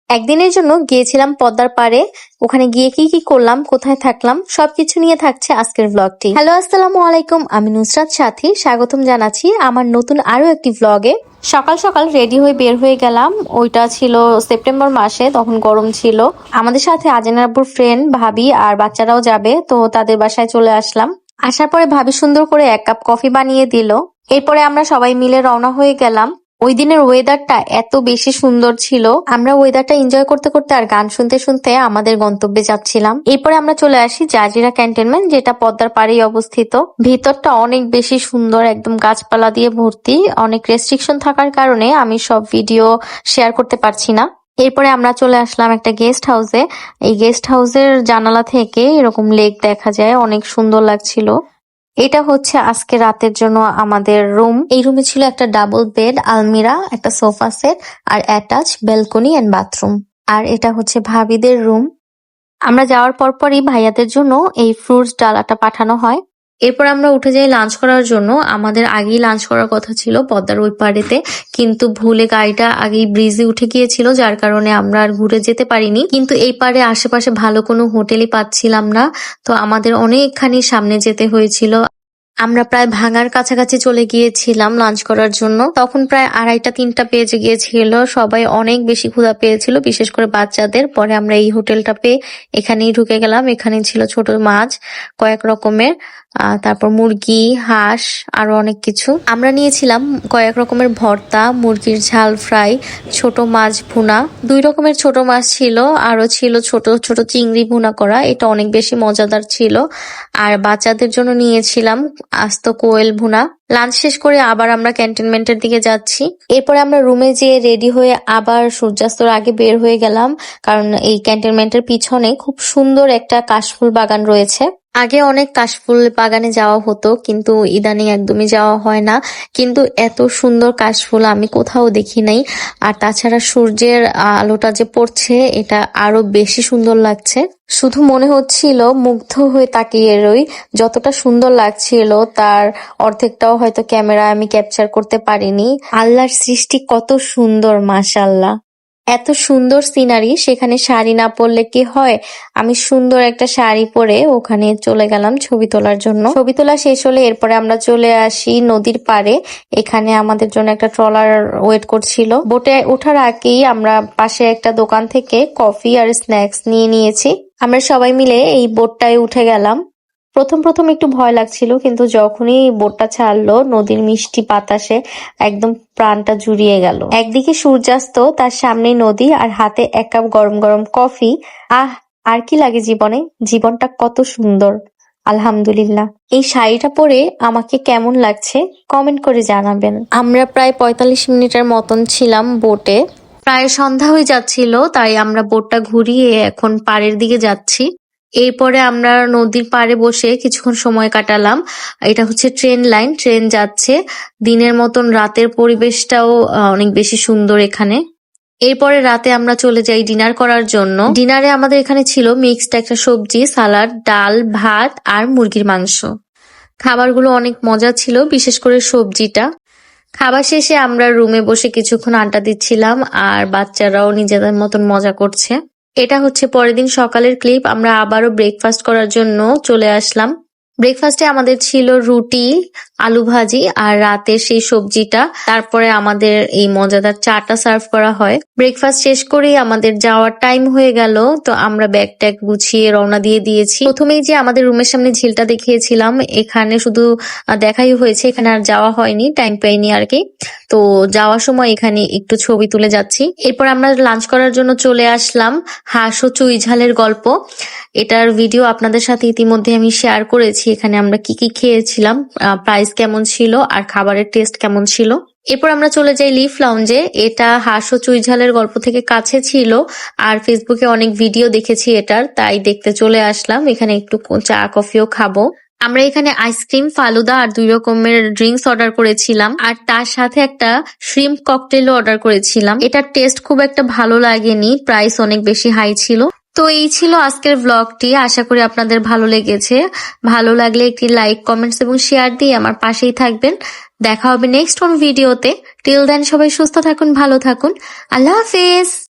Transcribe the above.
একদিনের জন্য গিয়েছিলাম পদ্মার পাড়ে। ওখানে গিয়ে কি কি করলাম, কোথায় থাকলাম, সবকিছু নিয়ে থাকছে আজকের ব্লগটি। হ্যালো, আসসালামু আলাইকুম। আমি নুসরাত সাথী, স্বাগতম জানাচ্ছি আমার নতুন আরো একটি ব্লগে। সকাল সকাল রেডি হয়ে বের হয়ে গেলাম। ওইটা ছিল সেপ্টেম্বর মাসে, তখন গরম ছিল। আমাদের সাথে আজেনার আব্বুর ফ্রেন্ড, ভাবি আর বাচ্চারাও যাবে, তো তাদের বাসায় চলে আসলাম। আসার পরে ভাবি সুন্দর করে 1 কাপ কফি বানিয়ে দিল। এরপরে আমরা সবাই মিলে রওনা হয়ে গেলাম। ওই দিনের ওয়েদারটা এত বেশি সুন্দর ছিল, আমরা ওয়েদারটা এনজয় করতে করতে আর গান শুনতে শুনতে আমাদের গন্তব্যে যাচ্ছিলাম। এরপরে আমরা চলে আসি জাজিরা ক্যান্টনমেন্ট, যেটা পদ্মার পাড়েই অবস্থিত। ভিতরটা অনেক বেশি সুন্দর, একদম গাছপালা দিয়ে ভর্তি। অনেক রেস্ট্রিকশন থাকার কারণে আমি সব ভিডিও শেয়ার করতে পারছি না। এরপরে আমরা চলে আসলাম একটা গেস্ট হাউসে। এই গেস্ট হাউসের জানালা থেকে এরকম লেক দেখা যায়, অনেক সুন্দর লাগছিল। এটা হচ্ছে আজকে রাতের জন্য আমাদের রুম। এই রুমে ছিল একটা ডাবল বেড, আলমিরা, একটা সোফা সেট আর অ্যাটাচ ব্যালকনি এন্ড বাথরুম। আর এটা হচ্ছে ভাবিদের রুম। আমরা যাওয়ার পরপরই ভাইয়াদের জন্য এই ফ্রুটস ডালাটা পাঠানো হয়। এরপর আমরা উঠে যাই লাঞ্চ করার জন্য। আমাদের আগেই লাঞ্চ করার কথা ছিল পদ্মার ওই পাড়েতে, কিন্তু ভুলে গাড়িটা আগেই ব্রিজে উঠে গিয়েছিল, যার কারণে আমরা আর ঘুরে যেতে পারিনি। কিন্তু এই পাড়ে আশেপাশে ভালো কোনো হোটেলই পাচ্ছিলাম না, তো আমাদের অনেকখানি সামনে যেতে হয়েছিল। আমরা প্রায় ভাঙার কাছাকাছি চলে গিয়েছিলাম লাঞ্চ করার জন্য। তখন প্রায় 2:30-3টা বেজে গিয়েছিল। সবাই অনেক বেশি ক্ষুধা পেয়েছিল, বিশেষ করে বাচ্চাদের। পরে আমরা এই হোটেলটা পেয়ে এখানেই ঢুকে গেলাম। এখানে ছিল ছোট মাছ কয়েক রকমের, তারপর মুরগি, হাঁস, আরো অনেক কিছু। আমরা নিয়েছিলাম কয়েক রকমের ভর্তা, মুরগির ঝাল ফ্রাই, ছোট মাছ ভুনা, 2 রকমের ছোট মাছ ছিল, আরো ছিল ছোট ছোট চিংড়ি ভুনা করা। এটা অনেক বেশি মজাদার ছিল। আর বাচ্চাদের জন্য নিয়েছিলাম আস্ত কোয়েল ভুনা। লাঞ্চ শেষ করে আবার আমরা ক্যান্টনমেন্টের দিকে যাচ্ছি। এরপরে আমরা রুমে যেয়ে রেডি হয়ে আবার সূর্যাস্তর আগে বের হয়ে গেলাম, কারণ এই ক্যান্টনমেন্টের পিছনে খুব সুন্দর একটা কাশফুল বাগান রয়েছে। আগে অনেক কাশফুল বাগানে যাওয়া হতো, কিন্তু ইদানিং একদমই যাওয়া হয় না। কিন্তু এত সুন্দর কাশফুল আমি কোথাও দেখি নাই। আর তাছাড়া সূর্যের আলোটা যে পড়ছে, এটা আরো বেশি সুন্দর লাগছে। শুধু মনে হচ্ছিল মুগ্ধ হয়ে তাকিয়ে রই। যতটা সুন্দর লাগছিল তার অর্ধেকটাও হয়তো ক্যামেরায় আমি ক্যাপচার করতে পারিনি। আল্লাহর সৃষ্টি কত সুন্দর, মাশাআল্লাহ। এত সুন্দর সিনারি, সেখানে শাড়ি না পরলে কি হয়। আমি সুন্দর একটা শাড়ি পরে ওখানে চলে গেলাম ছবি তোলার জন্য। ছবি তোলা শেষ হলে এরপরে আমরা চলে আসি নদীর পাড়ে। এখানে আমাদের জন্য একটা ট্রলার ওয়েট করছিল। বোটে ওঠার আগেই আমরা পাশে একটা দোকান থেকে কফি আর স্ন্যাক্স নিয়ে নিয়েছি। আমরা সবাই মিলে এই বোটটায় উঠে গেলাম। প্রথম প্রথম একটু ভয় লাগছিল, কিন্তু যখনই বোটটা ছাড়লো নদীর মিষ্টি বাতাসে একদম প্রাণটা জুড়িয়ে গেল। একদিকে সূর্যাস্ত, তার সামনে নদী, আর হাতে 1 কাপ গরম গরম কফি। আহ, আর কি লাগে জীবনে। জীবনটা কত সুন্দর, আলহামদুলিল্লাহ। এই শাড়িটা পরে আমাকে কেমন লাগছে কমেন্ট করে জানাবেন। আমরা প্রায় 45 মিনিটের মতন ছিলাম বোটে। প্রায় সন্ধ্যা হয়ে যাচ্ছিল, তাই আমরা বোটটা ঘুরিয়ে এখন পাড়ের দিকে যাচ্ছি। এরপরে আমরা নদীর পাড়ে বসে কিছুক্ষণ সময় কাটালাম। এটা হচ্ছে ট্রেন লাইন, ট্রেন যাচ্ছে। দিনের মতন রাতের পরিবেশটাও অনেক বেশি সুন্দর এখানে। এরপরে রাতে আমরা চলে যাই ডিনার করার জন্য। ডিনারে আমাদের এখানে ছিল মিক্সড একটা সবজি, সালাড, ডাল, ভাত আর মুরগির মাংস। খাবারগুলো অনেক মজা ছিল, বিশেষ করে সবজিটা। খাবার শেষে আমরা রুমে বসে কিছুক্ষণ আড্ডা দিচ্ছিলাম, আর বাচ্চারাও নিজেদের মতন মজা করছে। এটা হচ্ছে পরের দিন সকালের ক্লিপ। আমরা আবারও ব্রেকফাস্ট করার জন্য চলে আসলাম। ব্রেকফাস্টে আমাদের ছিল রুটি, আলু ভাজি আর রাতের সেই সবজিটা। তারপরে আমাদের এই মজাদার চাটা সার্ভ করা হয়। ব্রেকফাস্ট শেষ করেই আমাদের যাওয়ার টাইম হয়ে গেল, তো আমরা ব্যাগ ট্যাগ গুছিয়ে রওনা দিয়ে দিয়েছি। প্রথমেই যে আমাদের রুমের সামনে ঝিলটা দেখিয়েছিলাম, এখানে শুধু দেখাই হয়েছে, এখানে আর যাওয়া হয়নি, টাইম পাইনি আর কি। তো যাওয়ার সময় এখানে একটু ছবি তুলে যাচ্ছি। এরপর আমরা লাঞ্চ করার জন্য চলে আসলাম। হাঁস ও চুই ঝালের গল্প, এটার ভিডিও আপনাদের সাথে ইতিমধ্যে আমি শেয়ার করেছি। এখানে আমরা কি কি খেয়েছিলাম, প্রাইস কেমন ছিল আর খাবারের টেস্ট কেমন ছিল। এরপর আমরা চলে যাই লিফ লাউঞ্জে। এটা হাঁস ও চুই ঝালের গল্প থেকে কাছে ছিল, আর ফেসবুকে অনেক ভিডিও দেখেছি এটার, তাই দেখতে চলে আসলাম। এখানে একটু চা কফিও খাবো। আমরা এখানে আইসক্রিম, ফালুদা আর 2 রকমের ড্রিঙ্কস অর্ডার করেছিলাম, আর তার সাথে একটা শ্রিম্প ককটেলও অর্ডার করেছিলাম। এটার টেস্ট খুব একটা ভালো লাগেনি, প্রাইস অনেক বেশি হাই ছিল। তো এই ছিল আজকের ব্লগটি। আশা করি আপনাদের ভালো লেগেছে। ভালো লাগলে একটি লাইক, কমেন্টস এবং শেয়ার দিয়ে আমার পাশেই থাকবেন। দেখা হবে নেক্সট কোন ভিডিওতে। টিল দেন সবাই সুস্থ থাকুন, ভালো থাকুন। আল্লাহ হাফেজ।